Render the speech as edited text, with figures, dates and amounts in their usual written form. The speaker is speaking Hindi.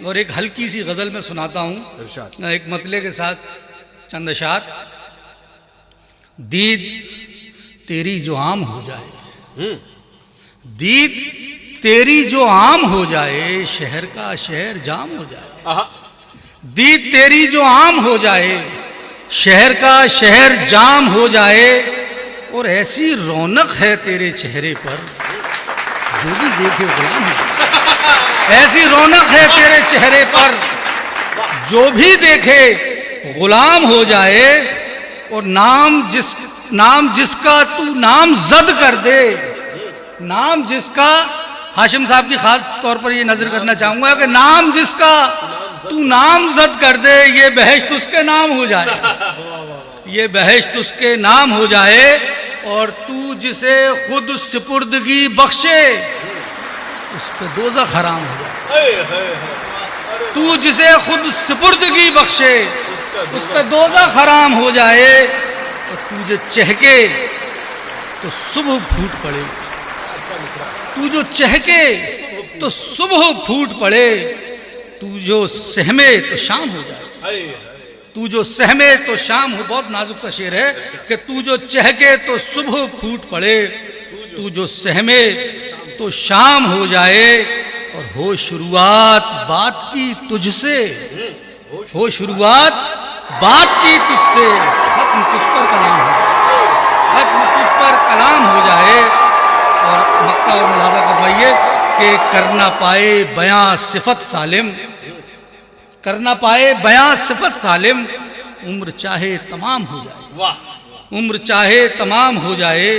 और एक हल्की सी गजल में सुनाता हूं एक मतले के साथ चंद अशार। दीद तेरी जो आम हो जाए, दीद तेरी जो आम हो जाए, शहर का शहर जाम हो जाए। दीद तेरी जो आम हो जाए, शहर का शहर जाम हो जाए, और ऐसी रौनक है तेरे चेहरे पर जो भी देखे गुलाम हो। ऐसी रौनक है तेरे चेहरे पर जो भी देखे गुलाम हो जाए। और नाम जिसका तू नाम जद कर दे, नाम जिसका, हाशिम साहब की खास तौर पर ये नजर करना चाहूंगा कि नाम जिसका तू नाम जद कर दे, ये बहश्त उसके नाम हो जाए, ये बहश्त उसके नाम हो जाए। और तू जिसे खुद सुपुर्दगी बख्शे, उस पे दोज़ख हराम हो जाए। तू जिसे खुद सुपुर्दगी बख्शे, उस पे दोज़ख हराम हो जाए। और तू जो चहके तो सुबह फूट पड़े, तू जो चहके तो सुबह फूट पड़े, तू जो सहमे तो शाम हो जाए। तू जो सहमे तो शाम हो, बहुत नाजुक सा शेर है कि तू जो चहके तो सुबह फूट पड़े, तू जो सहमे तो शाम हो जाए। और हो शुरुआत बात की तुझसे, हो शुरुआत बात की तुझसे, खत्म तुझ पर कलाम हो जाए, खत्म तुझ पर कलाम हो जाए। और मक्ता और मुलाजा फरमाइए कि कर ना पाए बयां सिफत सालिम, कर ना पाए बयां सिफत सालिम, उम्र चाहे तमाम हो जाए, उम्र चाहे तमाम हो जाए।